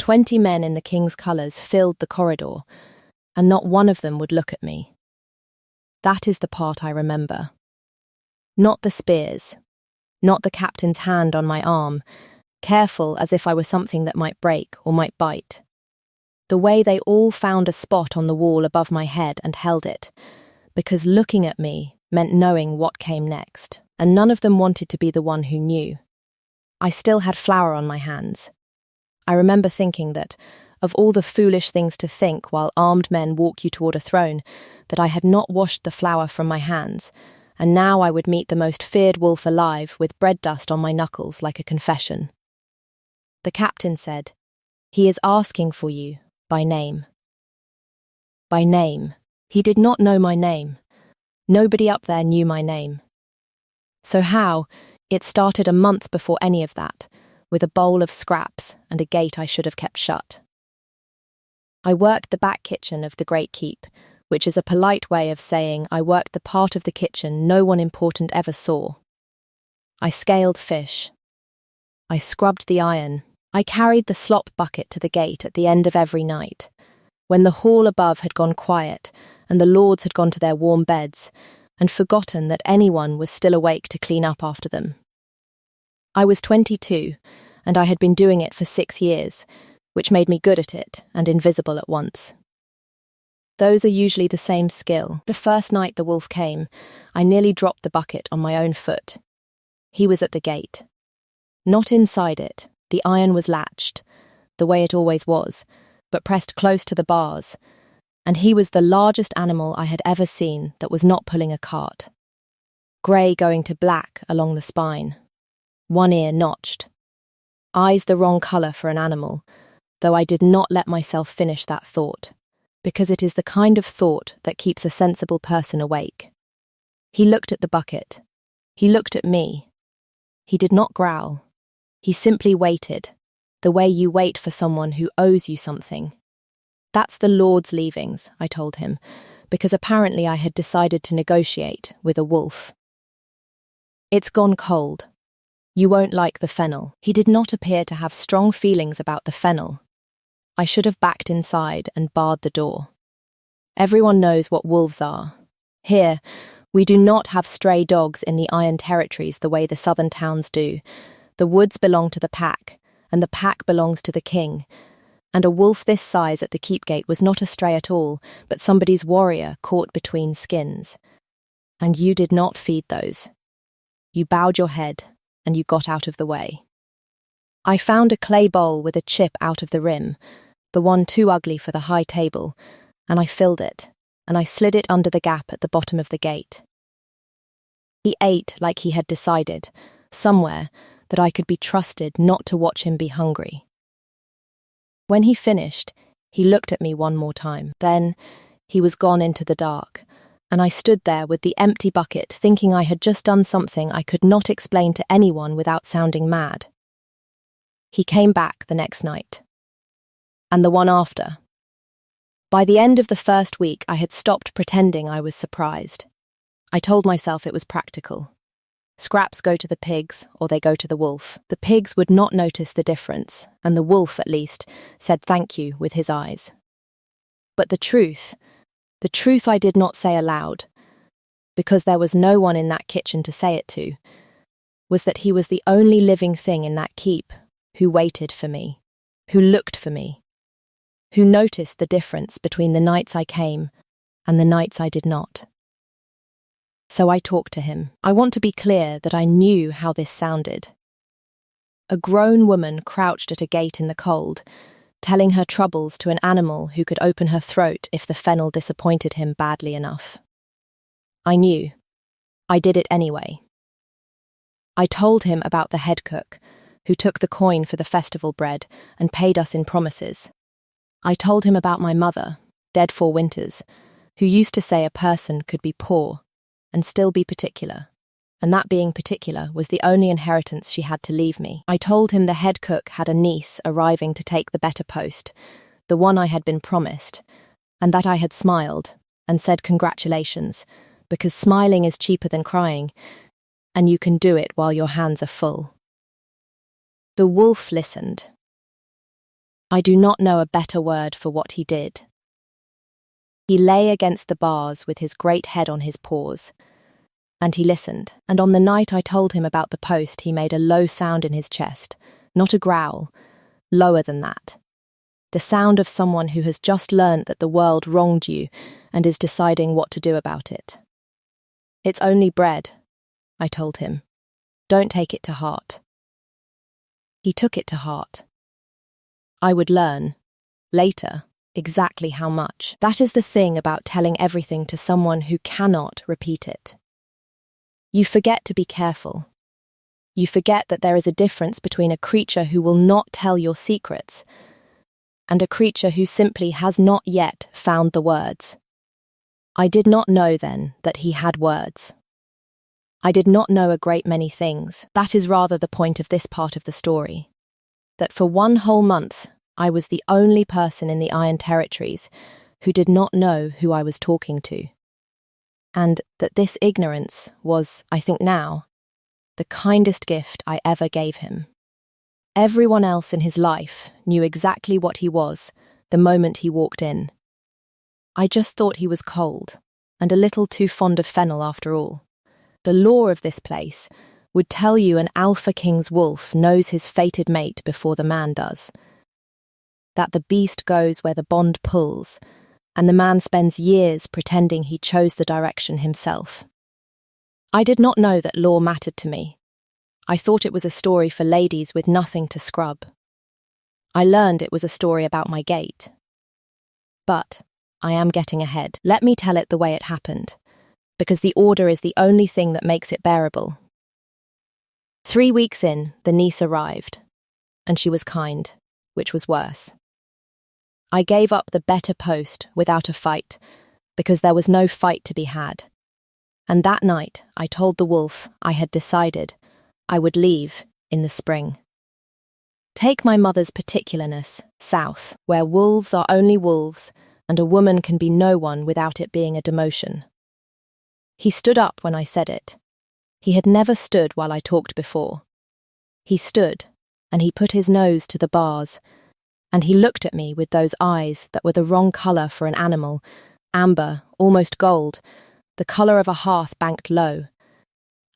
20 men in the king's colours filled the corridor, and not one of them would look at me. That is the part I remember. Not the spears, not the captain's hand on my arm, careful as if I were something that might break or might bite. The way they all found a spot on the wall above my head and held it, because looking at me meant knowing what came next, and none of them wanted to be the one who knew. I still had flour on my hands. I remember thinking that, of all the foolish things to think while armed men walk you toward a throne, that I had not washed the flour from my hands, and now I would meet the most feared wolf alive with bread dust on my knuckles like a confession. The captain said, "He is asking for you, by name." By name. He did not know my name. Nobody up there knew my name. So how? It started a month before any of that, with a bowl of scraps and a gate I should have kept shut. I worked the back kitchen of the Great Keep, which is a polite way of saying I worked the part of the kitchen no one important ever saw. I scaled fish. I scrubbed the iron. I carried the slop bucket to the gate at the end of every night, when the hall above had gone quiet and the lords had gone to their warm beds and forgotten that anyone was still awake to clean up after them. I was 22, and I had been doing it for 6 years, which made me good at it and invisible at once. Those are usually the same skill. The first night the wolf came, I nearly dropped the bucket on my own foot. He was at the gate. Not inside it. The iron was latched, the way it always was, but pressed close to the bars, and he was the largest animal I had ever seen that was not pulling a cart. Grey going to black along the spine. One ear notched. Eyes the wrong colour for an animal, though I did not let myself finish that thought, because it is the kind of thought that keeps a sensible person awake. He looked at the bucket. He looked at me. He did not growl. He simply waited, the way you wait for someone who owes you something. That's the Lord's leavings, I told him, because apparently I had decided to negotiate with a wolf. It's gone cold. You won't like the fennel. He did not appear to have strong feelings about the fennel. I should have backed inside and barred the door. Everyone knows what wolves are. Here, we do not have stray dogs in the Iron Territories the way the southern towns do. The woods belong to the pack, and the pack belongs to the king. And a wolf this size at the keep gate was not a stray at all, but somebody's warrior caught between skins. And you did not feed those. You bowed your head, and you got out of the way. I found a clay bowl with a chip out of the rim, the one too ugly for the high table, and I filled it, and I slid it under the gap at the bottom of the gate. He ate like he had decided, somewhere, that I could be trusted not to watch him be hungry. When he finished, he looked at me one more time. Then he was gone into the dark, and I stood there with the empty bucket thinking I had just done something I could not explain to anyone without sounding mad. He came back the next night. And the one after. By the end of the first week, I had stopped pretending I was surprised. I told myself it was practical. Scraps go to the pigs, or they go to the wolf. The pigs would not notice the difference, and the wolf, at least, said thank you with his eyes. But the truth I did not say aloud, because there was no one in that kitchen to say it to, was that he was the only living thing in that keep who waited for me, who looked for me, who noticed the difference between the nights I came and the nights I did not. So I talked to him. I want to be clear that I knew how this sounded. A grown woman crouched at a gate in the cold, telling her troubles to an animal who could open her throat if the fennel disappointed him badly enough. I knew. I did it anyway. I told him about the head cook, who took the coin for the festival bread and paid us in promises. I told him about my mother, dead 4 winters, who used to say a person could be poor and still be particular, and that being particular was the only inheritance she had to leave me. I told him the head cook had a niece arriving to take the better post, the one I had been promised, and that I had smiled and said congratulations, because smiling is cheaper than crying, and you can do it while your hands are full. The wolf listened. I do not know a better word for what he did. He lay against the bars with his great head on his paws, and he listened, and on the night I told him about the post he made a low sound in his chest, not a growl, lower than that. The sound of someone who has just learnt that the world wronged you and is deciding what to do about it. It's only bread, I told him. Don't take it to heart. He took it to heart. I would learn, later, exactly how much. That is the thing about telling everything to someone who cannot repeat it. You forget to be careful. You forget that there is a difference between a creature who will not tell your secrets and a creature who simply has not yet found the words. I did not know then that he had words. I did not know a great many things. That is rather the point of this part of the story. That for 1 whole month, I was the only person in the Iron Territories who did not know who I was talking to. And that this ignorance was, I think now, the kindest gift I ever gave him. Everyone else in his life knew exactly what he was the moment he walked in. I just thought he was cold, and a little too fond of fennel after all. The law of this place would tell you an alpha king's wolf knows his fated mate before the man does. That the beast goes where the bond pulls, and the man spends years pretending he chose the direction himself. I did not know that law mattered to me. I thought it was a story for ladies with nothing to scrub. I learned it was a story about my gate. But I am getting ahead. Let me tell it the way it happened, because the order is the only thing that makes it bearable. 3 weeks in, the niece arrived, and she was kind, which was worse. I gave up the better post without a fight, because there was no fight to be had. And that night, I told the wolf I had decided I would leave in the spring. Take my mother's particularness, south, where wolves are only wolves, and a woman can be no one without it being a demotion. He stood up when I said it. He had never stood while I talked before. He stood, and he put his nose to the bars, and he looked at me with those eyes that were the wrong colour for an animal, amber, almost gold, the colour of a hearth banked low,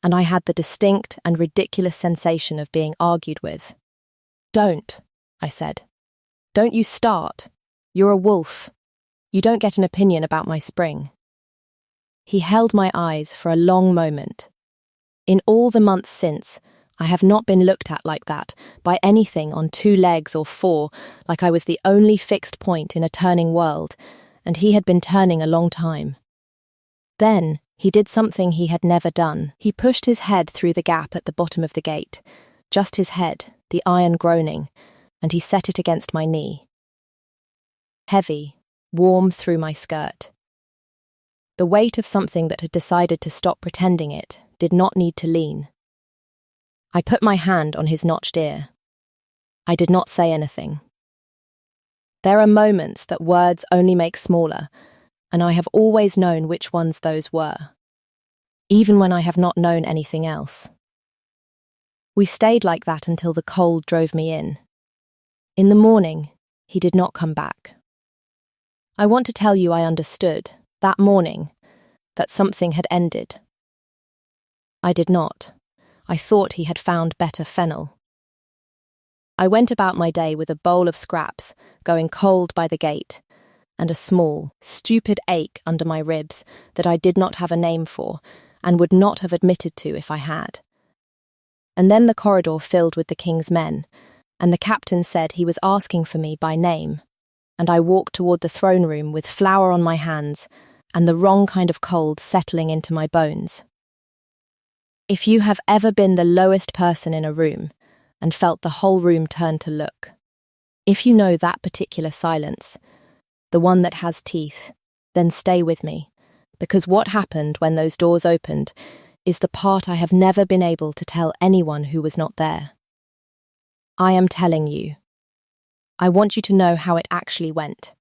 and I had the distinct and ridiculous sensation of being argued with. Don't, I said. Don't you start. You're a wolf. You don't get an opinion about my spring. He held my eyes for a long moment. In all the months since, I have not been looked at like that, by anything on 2 legs or 4, like I was the only fixed point in a turning world, and he had been turning a long time. Then he did something he had never done. He pushed his head through the gap at the bottom of the gate, just his head, the iron groaning, and he set it against my knee. Heavy, warm through my skirt. The weight of something that had decided to stop pretending it did not need to lean. I put my hand on his notched ear. I did not say anything. There are moments that words only make smaller, and I have always known which ones those were, even when I have not known anything else. We stayed like that until the cold drove me in. In the morning, he did not come back. I want to tell you I understood, that morning, that something had ended. I did not. I thought he had found better fennel. I went about my day with a bowl of scraps, going cold by the gate, and a small, stupid ache under my ribs that I did not have a name for, and would not have admitted to if I had. And then the corridor filled with the king's men, and the captain said he was asking for me by name, and I walked toward the throne room with flour on my hands, and the wrong kind of cold settling into my bones. If you have ever been the lowest person in a room, and felt the whole room turn to look, if you know that particular silence, the one that has teeth, then stay with me, because what happened when those doors opened is the part I have never been able to tell anyone who was not there. I am telling you. I want you to know how it actually went,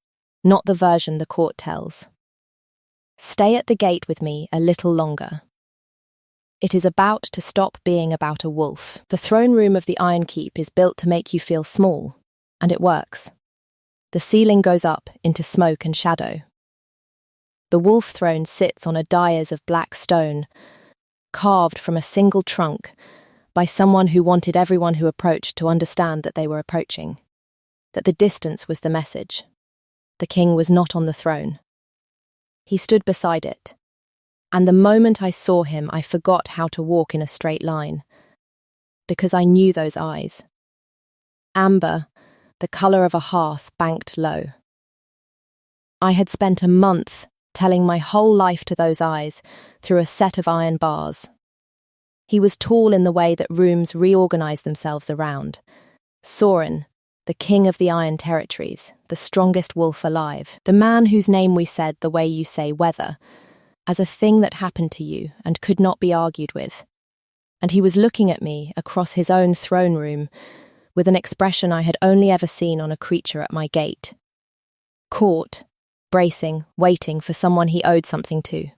not the version the court tells. Stay at the gate with me a little longer. It is about to stop being about a wolf. The throne room of the Iron Keep is built to make you feel small, and it works. The ceiling goes up into smoke and shadow. The wolf throne sits on a dais of black stone, carved from a single trunk by someone who wanted everyone who approached to understand that they were approaching, that the distance was the message. The king was not on the throne. He stood beside it, and the moment I saw him, I forgot how to walk in a straight line, because I knew those eyes. Amber, the colour of a hearth banked low. I had spent a month telling my whole life to those eyes through a set of iron bars. He was tall in the way that rooms reorganise themselves around. Soren, the king of the Iron Territories, the strongest wolf alive, the man whose name we said the way you say weather, as a thing that happened to you and could not be argued with. And he was looking at me across his own throne room with an expression I had only ever seen on a creature at my gate. Caught, bracing, waiting for someone he owed something to.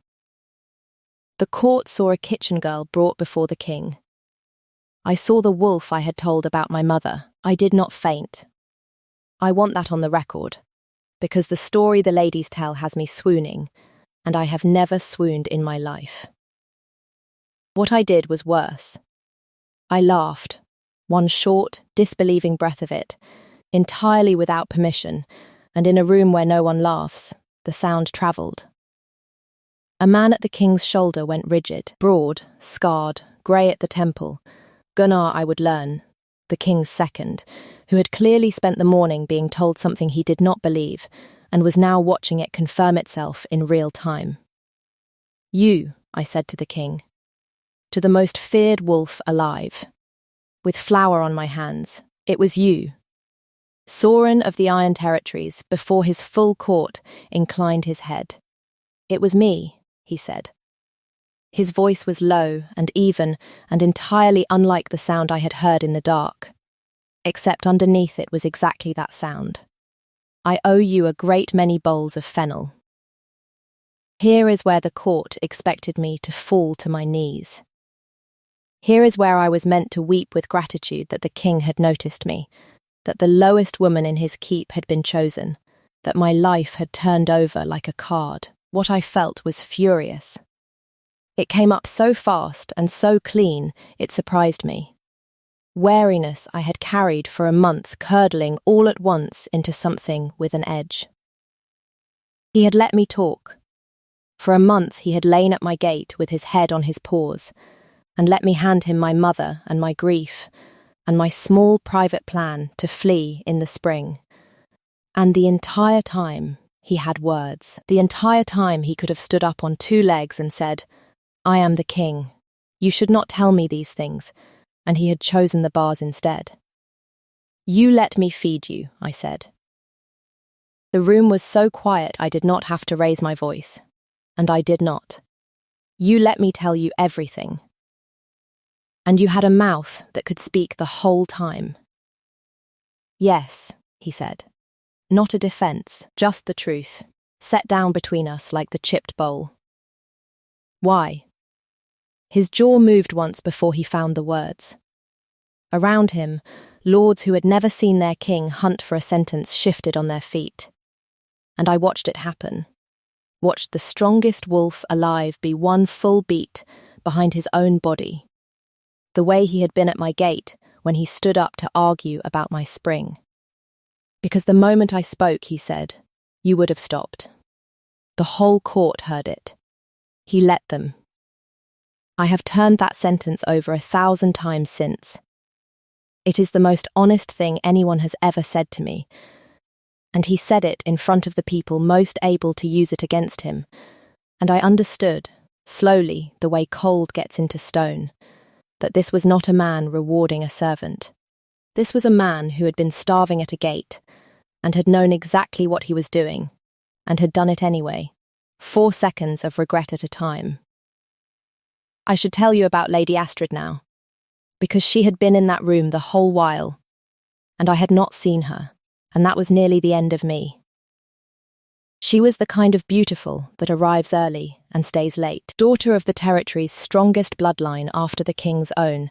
The court saw a kitchen girl brought before the king. I saw the wolf I had told about my mother. I did not faint. I want that on the record, because the story the ladies tell has me swooning, and I have never swooned in my life. What I did was worse. I laughed, one short, disbelieving breath of it, entirely without permission, and in a room where no one laughs, the sound travelled. A man at the king's shoulder went rigid, broad, scarred, grey at the temple. Gunnar, I would learn, the king's second, who had clearly spent the morning being told something he did not believe, and was now watching it confirm itself in real time. You, I said to the king, to the most feared wolf alive. With flour on my hands, it was you. Soren of the Iron Territories, before his full court, inclined his head. It was me, he said. His voice was low and even and entirely unlike the sound I had heard in the dark, except underneath it was exactly that sound. I owe you a great many bowls of fennel. Here is where the court expected me to fall to my knees. Here is where I was meant to weep with gratitude that the king had noticed me, that the lowest woman in his keep had been chosen, that my life had turned over like a card. What I felt was furious. It came up so fast and so clean, it surprised me. Wariness I had carried for a month curdling all at once into something with an edge. He had let me talk. For a month he had lain at my gate with his head on his paws, and let me hand him my mother and my grief, and my small private plan to flee in the spring. And the entire time he had words. The entire time he could have stood up on 2 legs and said, I am the king. You should not tell me these things. And he had chosen the bars instead. You let me feed you, I said. The room was so quiet I did not have to raise my voice. And I did not. You let me tell you everything. And you had a mouth that could speak the whole time. Yes, he said. Not a defence, just the truth, set down between us like the chipped bowl. Why? His jaw moved once before he found the words. Around him, lords who had never seen their king hunt for a sentence shifted on their feet. And I watched it happen. Watched the strongest wolf alive be one full beat behind his own body. The way he had been at my gate when he stood up to argue about my spring. Because the moment I spoke, he said, you would have stopped. The whole court heard it. He let them. I have turned that sentence over 1,000 times since. It is the most honest thing anyone has ever said to me. And he said it in front of the people most able to use it against him. And I understood, slowly, the way cold gets into stone, that this was not a man rewarding a servant. This was a man who had been starving at a gate, and had known exactly what he was doing, and had done it anyway, 4 seconds of regret at a time. I should tell you about Lady Astrid now, because she had been in that room the whole while, and I had not seen her, and that was nearly the end of me. She was the kind of beautiful that arrives early and stays late, daughter of the territory's strongest bloodline after the king's own,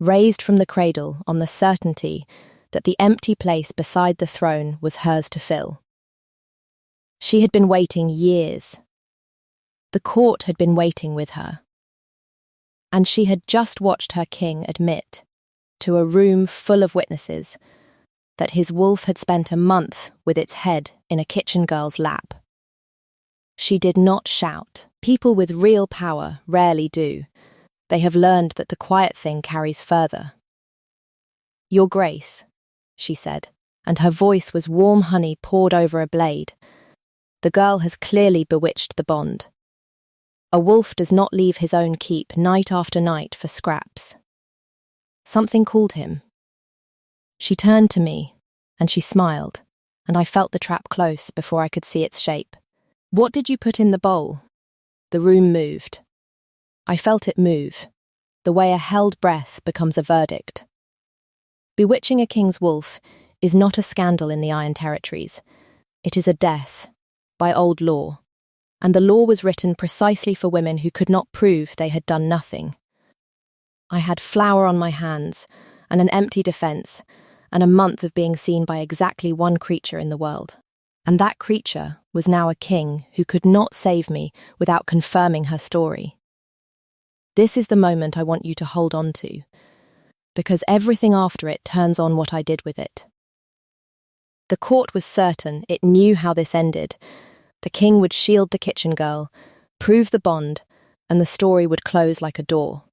raised from the cradle on the certainty that the empty place beside the throne was hers to fill. She had been waiting years. The court had been waiting with her. And she had just watched her king admit, to a room full of witnesses, that his wolf had spent a month with its head in a kitchen girl's lap. She did not shout. People with real power rarely do. They have learned that the quiet thing carries further. "Your Grace," she said, and her voice was warm honey poured over a blade. "The girl has clearly bewitched the bond. A wolf does not leave his own keep night after night for scraps." Something called him. She turned to me, and she smiled, and I felt the trap close before I could see its shape. "What did you put in the bowl?" The room moved. I felt it move, the way a held breath becomes a verdict. Bewitching a king's wolf is not a scandal in the Iron Territories. It is a death, by old law, and the law was written precisely for women who could not prove they had done nothing. I had flour on my hands, and an empty defence, and a month of being seen by exactly one creature in the world. And that creature was now a king who could not save me without confirming her story. This is the moment I want you to hold on to, because everything after it turns on what I did with it. The court was certain it knew how this ended. The king would shield the kitchen girl, prove the bond, and the story would close like a door.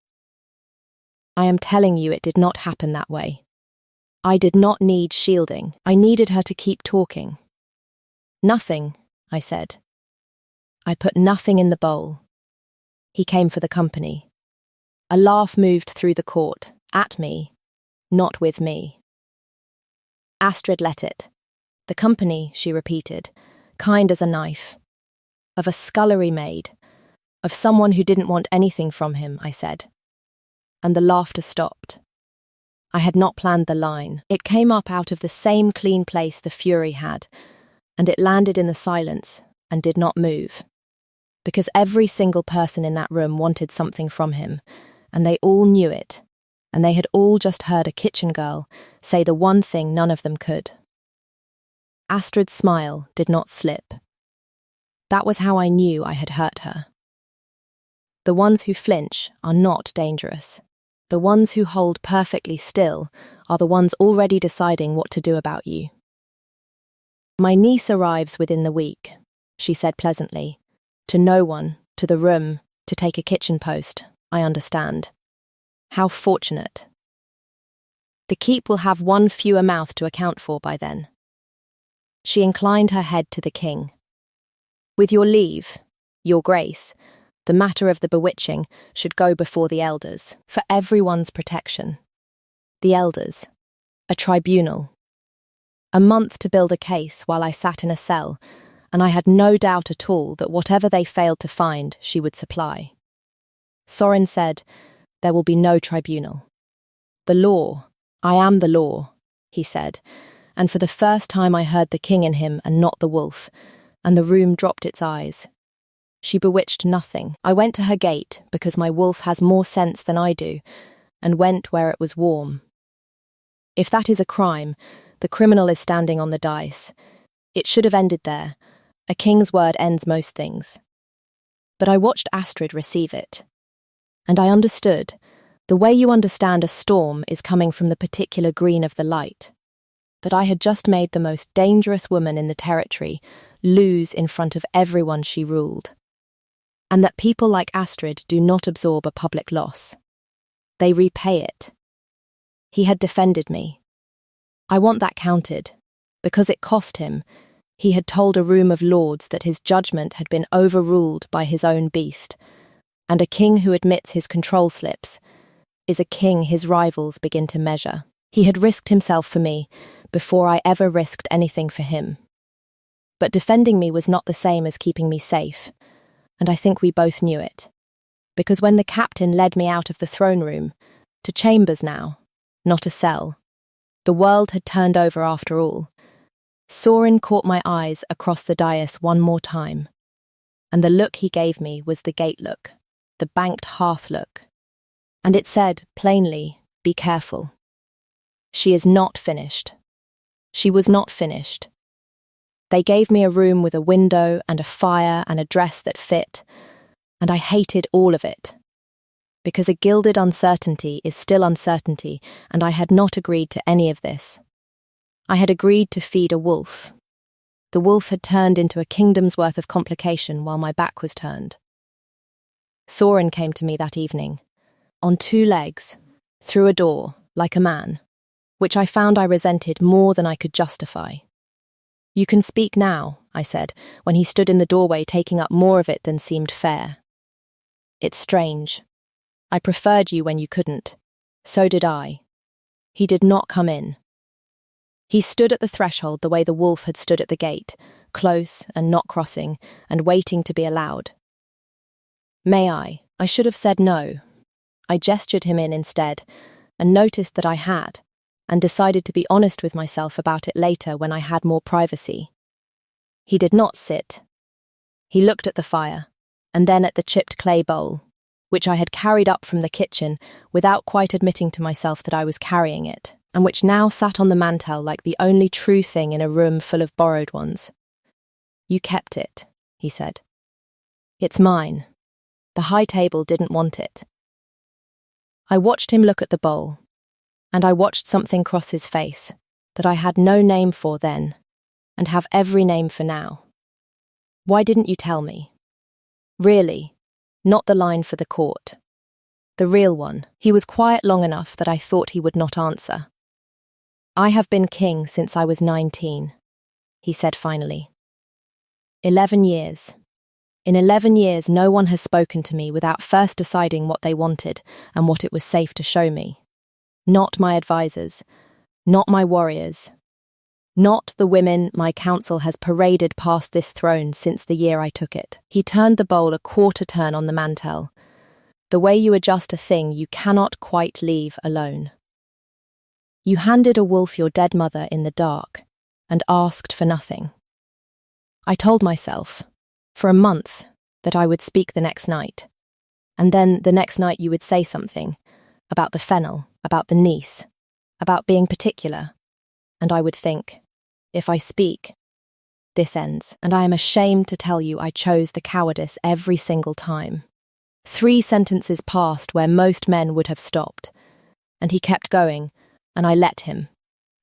I am telling you it did not happen that way. I did not need shielding. I needed her to keep talking. "Nothing," I said. "I put nothing in the bowl." He came for the company. A laugh moved through the court, at me, not with me. Astrid let it. "The company," she repeated, kind as a knife. "Of a scullery maid. Of someone who didn't want anything from him," I said. And the laughter stopped. I had not planned the line. It came up out of the same clean place the fury had, and it landed in the silence and did not move. Because every single person in that room wanted something from him, and they all knew it, and they had all just heard a kitchen girl say the one thing none of them could. Astrid's smile did not slip. That was how I knew I had hurt her. The ones who flinch are not dangerous. The ones who hold perfectly still are the ones already deciding what to do about you. "My niece arrives within the week," she said pleasantly. "To no one, to the room, to take a kitchen post, I understand. How fortunate. The keep will have one fewer mouth to account for by then." She inclined her head to the king. "With your leave, your grace, the matter of the bewitching should go before the elders, for everyone's protection. The elders. A tribunal. A month to build a case while I sat in a cell, and I had no doubt at all that whatever they failed to find, she would supply. Soren said, "There will be no tribunal. The law. I am the law," he said, and for the first time I heard the king in him and not the wolf, and the room dropped its eyes. She bewitched nothing. I went to her gate because my wolf has more sense than I do, and went where it was warm. If that is a crime, the criminal is standing on the dice. It should have ended there. A king's word ends most things. But I watched Astrid receive it. And I understood. The way you understand a storm is coming from the particular green of the light. That I had just made the most dangerous woman in the territory lose in front of everyone she ruled. And that people like Astrid do not absorb a public loss. They repay it. He had defended me. I want that counted, because it cost him. He had told a room of lords that his judgment had been overruled by his own beast, and a king who admits his control slips is a king his rivals begin to measure. He had risked himself for me before I ever risked anything for him. But defending me was not the same as keeping me safe, and I think we both knew it. Because when the captain led me out of the throne room, to chambers now, not a cell, the world had turned over after all. Soren caught my eyes across the dais one more time, and the look he gave me was the gate look, the banked hearth look. And it said, plainly, "Be careful." She is not finished. She was not finished. They gave me a room with a window and a fire and a dress that fit, and I hated all of it. Because a gilded uncertainty is still uncertainty, and I had not agreed to any of this. I had agreed to feed a wolf. The wolf had turned into a kingdom's worth of complication while my back was turned. Soren came to me that evening, on 2 legs, through a door, like a man, which I found I resented more than I could justify. "You can speak now," I said, when he stood in the doorway taking up more of it than seemed fair. "It's strange. I preferred you when you couldn't. So did I." He did not come in. He stood at the threshold the way the wolf had stood at the gate, close and not crossing, and waiting to be allowed. "May I?" I should have said no. I gestured him in instead, and noticed that I had, and decided to be honest with myself about it later when I had more privacy. He did not sit. He looked at the fire, and then at the chipped clay bowl, which I had carried up from the kitchen without quite admitting to myself that I was carrying it, and which now sat on the mantel like the only true thing in a room full of borrowed ones. "You kept it," he said. "It's mine. The high table didn't want it." I watched him look at the bowl, and I watched something cross his face that I had no name for then, and have every name for now. "Why didn't you tell me?" Really, not the line for the court. The real one. He was quiet long enough that I thought he would not answer. "I have been king since I was 19, he said finally. 11 years. In 11 years, no one has spoken to me without first deciding what they wanted and what it was safe to show me. Not my advisors, not my warriors, not the women my council has paraded past this throne since the year I took it." He turned the bowl a quarter turn on the mantel. "The way you adjust a thing you cannot quite leave alone. You handed a wolf your dead mother in the dark and asked for nothing. I told myself, for a month, that I would speak the next night, and then the next night you would say something about the fennel, about the niece, about being particular, and I would think, if I speak, this ends, and I am ashamed to tell you I chose the cowardice every single time. 3 sentences passed where most men would have stopped, and he kept going, and I let him,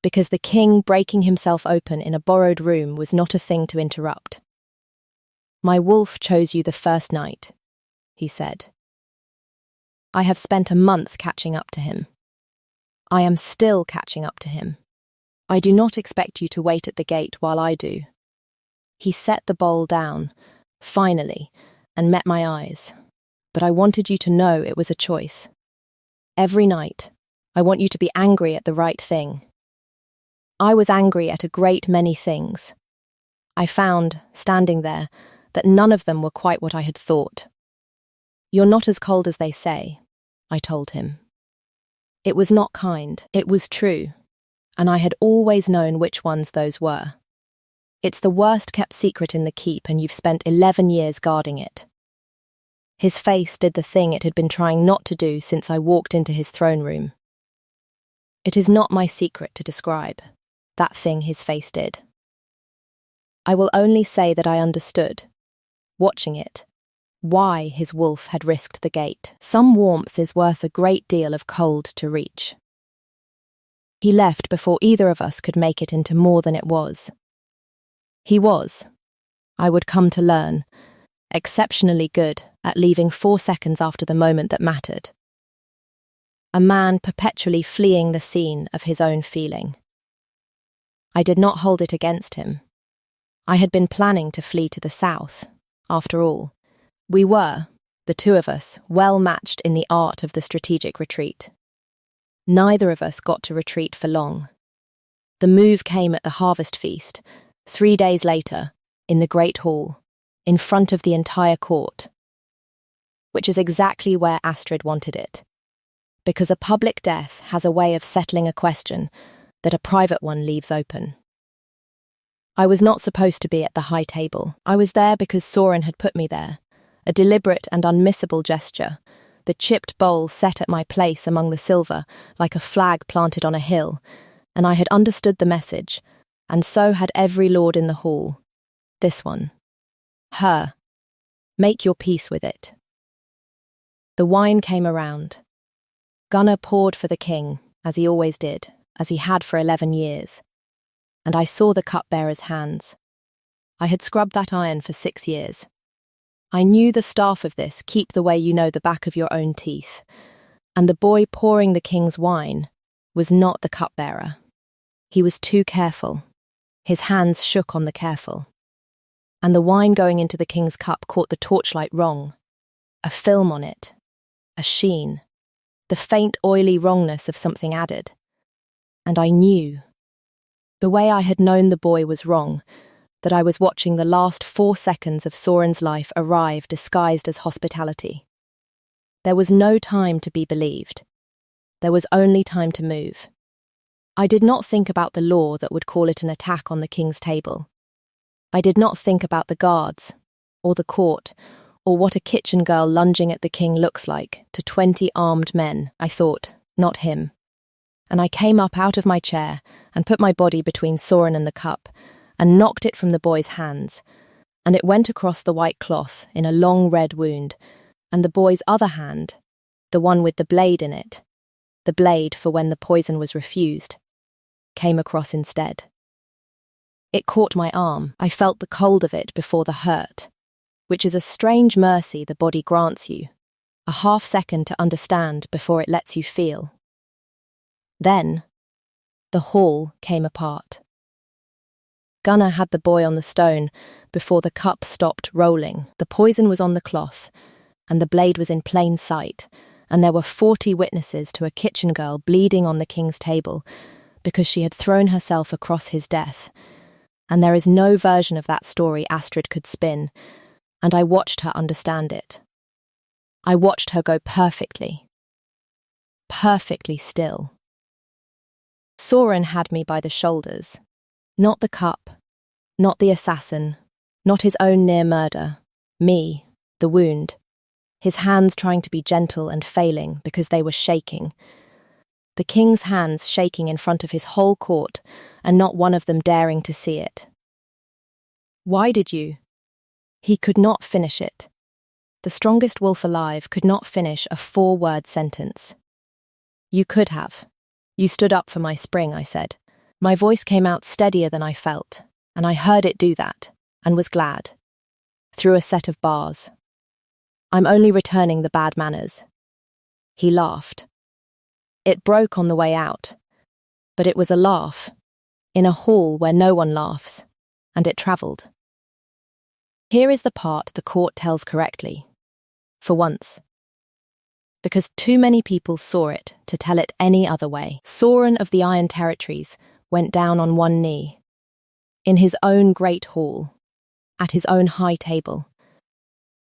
because the king breaking himself open in a borrowed room was not a thing to interrupt. My wolf chose you the first night, he said. I have spent a month catching up to him. I am still catching up to him. I do not expect you to wait at the gate while I do. He set the bowl down, finally, and met my eyes. But I wanted you to know it was a choice. Every night, I want you to be angry at the right thing. I was angry at a great many things. I found, standing there, that none of them were quite what I had thought. You're not as cold as they say, I told him. It was not kind, it was true, and I had always known which ones those were. It's the worst kept secret in the keep, and you've spent 11 years guarding it. His face did the thing it had been trying not to do since I walked into his throne room. It is not my secret to describe that thing his face did. I will only say that I understood, watching it, why his wolf had risked the gate. Some warmth is worth a great deal of cold to reach. He left before either of us could make it into more than it was. He was, I would come to learn, exceptionally good at leaving 4 seconds after the moment that mattered. A man perpetually fleeing the scene of his own feeling. I did not hold it against him. I had been planning to flee to the south. After all, we were, the two of us, well matched in the art of the strategic retreat. Neither of us got to retreat for long. The move came at the harvest feast, 3 days later, in the Great Hall, in front of the entire court. Which is exactly where Astrid wanted it. Because a public death has a way of settling a question that a private one leaves open. I was not supposed to be at the high table. I was there because Soren had put me there, a deliberate and unmissable gesture, the chipped bowl set at my place among the silver, like a flag planted on a hill, and I had understood the message, and so had every lord in the hall. This one. Her. Make your peace with it. The wine came around. Gunnar poured for the king, as he always did, as he had for 11 years. And I saw the cupbearer's hands. I had scrubbed that iron for 6 years. I knew the staff of this keep the way you know the back of your own teeth. And the boy pouring the king's wine was not the cupbearer. He was too careful. His hands shook on the careful. And the wine going into the king's cup caught the torchlight wrong. A film on it. A sheen. The faint oily wrongness of something added. And I knew. The way I had known the boy was wrong, that I was watching the last 4 seconds of Soren's life arrive disguised as hospitality. There was no time to be believed. There was only time to move. I did not think about the law that would call it an attack on the king's table. I did not think about the guards, or the court, or what a kitchen girl lunging at the king looks like to 20 armed men. I thought, not him. And I came up out of my chair and put my body between Soren and the cup, and knocked it from the boy's hands, and it went across the white cloth in a long red wound, and the boy's other hand, the one with the blade in it, the blade for when the poison was refused, came across instead. It caught my arm. I felt the cold of it before the hurt, which is a strange mercy the body grants you, a half-second to understand before it lets you feel. Then, the hall came apart. Gunnar had the boy on the stone before the cup stopped rolling. The poison was on the cloth, and the blade was in plain sight, and there were 40 witnesses to a kitchen girl bleeding on the king's table because she had thrown herself across his death. And there is no version of that story Astrid could spin, and I watched her understand it. I watched her go perfectly still. Soren had me by the shoulders. Not the cup, not the assassin, not his own near murder, me, the wound, his hands trying to be gentle and failing because they were shaking. The king's hands shaking in front of his whole court, and not one of them daring to see it. Why did you? He could not finish it. The strongest wolf alive could not finish a 4-word sentence. You could have. You stood up for my spring, I said. My voice came out steadier than I felt, and I heard it do that, and was glad. Through a set of bars. I'm only returning the bad manners. He laughed. It broke on the way out, but it was a laugh, in a hall where no one laughs, and it travelled. Here is the part the court tells correctly, for once. Because too many people saw it to tell it any other way. Soren of the Iron Territories went down on one knee, in his own great hall, at his own high table,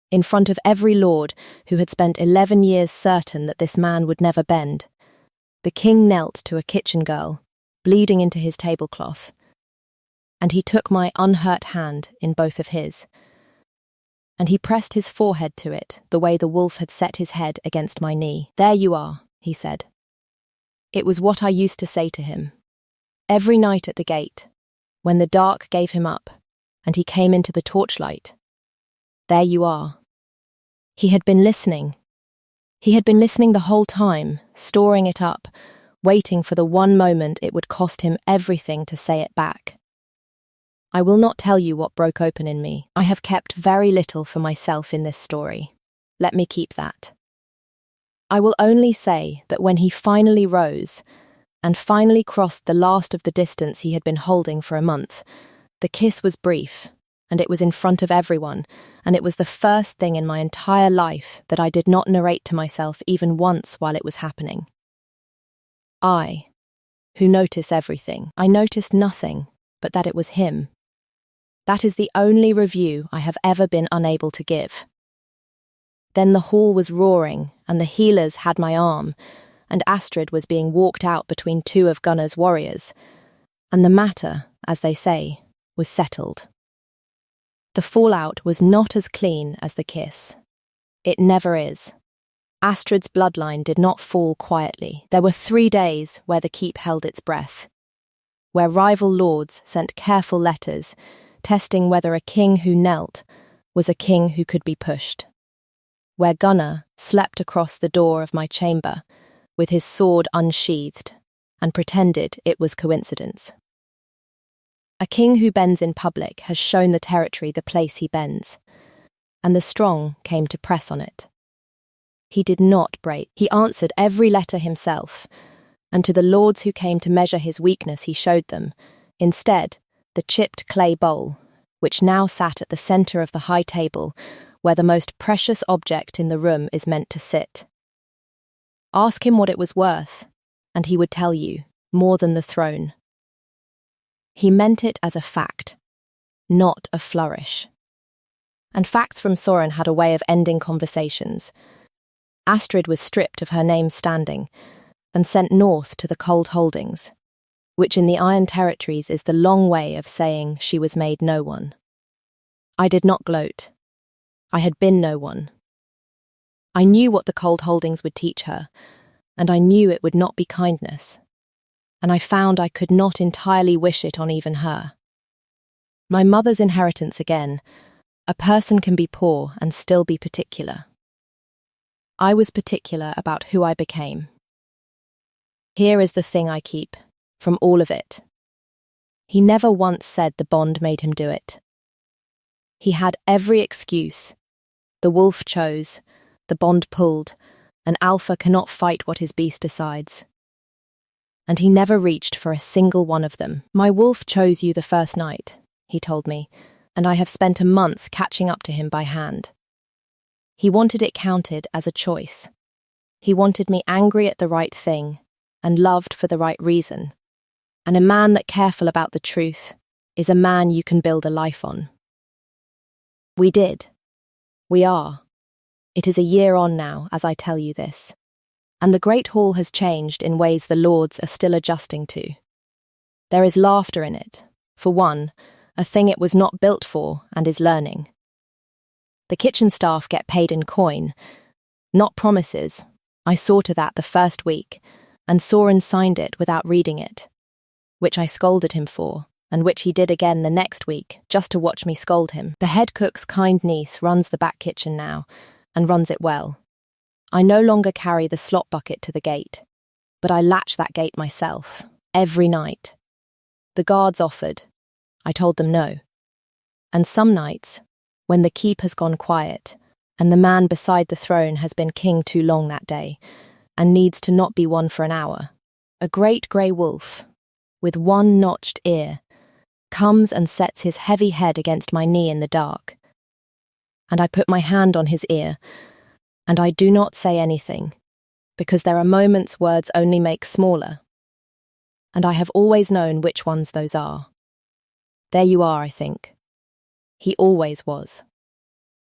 in front of every lord who had spent 11 years certain that this man would never bend. The king knelt to a kitchen girl, bleeding into his tablecloth, and he took my unhurt hand in both of his, and he pressed his forehead to it the way the wolf had set his head against my knee. There you are, he said. It was what I used to say to him. Every night at the gate, when the dark gave him up, and he came into the torchlight. There you are. He had been listening. He had been listening the whole time, storing it up, waiting for the one moment it would cost him everything to say it back. I will not tell you what broke open in me. I have kept very little for myself in this story. Let me keep that. I will only say that when he finally rose, and finally crossed the last of the distance he had been holding for a month, the kiss was brief, and it was in front of everyone, and it was the first thing in my entire life that I did not narrate to myself even once while it was happening. I, who notice everything, I noticed nothing but that it was him. That is the only review I have ever been unable to give. Then the hall was roaring, and the healers had my arm, and Astrid was being walked out between 2 of Gunnar's warriors, and the matter, as they say, was settled. The fallout was not as clean as the kiss. It never is. Astrid's bloodline did not fall quietly. There were 3 days where the keep held its breath, where rival lords sent careful letters, testing whether a king who knelt was a king who could be pushed, where Gunnar slept across the door of my chamber with his sword unsheathed and pretended it was coincidence. A king who bends in public has shown the territory the place he bends, and the strong came to press on it. He did not break. He answered every letter himself, and to the lords who came to measure his weakness he showed them, instead, the chipped clay bowl, which now sat at the centre of the high table where the most precious object in the room is meant to sit. Ask him what it was worth, and he would tell you, more than the throne. He meant it as a fact, not a flourish. And facts from Soren had a way of ending conversations. Astrid was stripped of her name's standing and sent north to the cold holdings, which in the Iron Territories is the long way of saying she was made no one. I did not gloat. I had been no one. I knew what the cold holdings would teach her, and I knew it would not be kindness, and I found I could not entirely wish it on even her. My mother's inheritance again. A person can be poor and still be particular. I was particular about who I became. Here is the thing I keep, from all of it. He never once said the bond made him do it. He had every excuse. The wolf chose, the bond pulled, an alpha cannot fight what his beast decides. And he never reached for a single one of them. My wolf chose you the first night, he told me, and I have spent a month catching up to him by hand. He wanted it counted as a choice. He wanted me angry at the right thing, and loved for the right reason. And a man that careful about the truth is a man you can build a life on. We did. We are. It is a year on now, as I tell you this. And the Great Hall has changed in ways the lords are still adjusting to. There is laughter in it, for one, a thing it was not built for and is learning. The kitchen staff get paid in coin, not promises. I saw to that the first week, and Soren signed it without reading it, which I scolded him for, and which he did again the next week, just to watch me scold him. The head cook's kind niece runs the back kitchen now, and runs it well. I no longer carry the slop bucket to the gate, but I latch that gate myself, every night. The guards offered. I told them no. And some nights, when the keep has gone quiet, and the man beside the throne has been king too long that day, and needs to not be one for an hour, a great grey wolf, with one notched ear, comes and sets his heavy head against my knee in the dark. And I put my hand on his ear, and I do not say anything, because there are moments words only make smaller. And I have always known which ones those are. There you are, I think. He always was.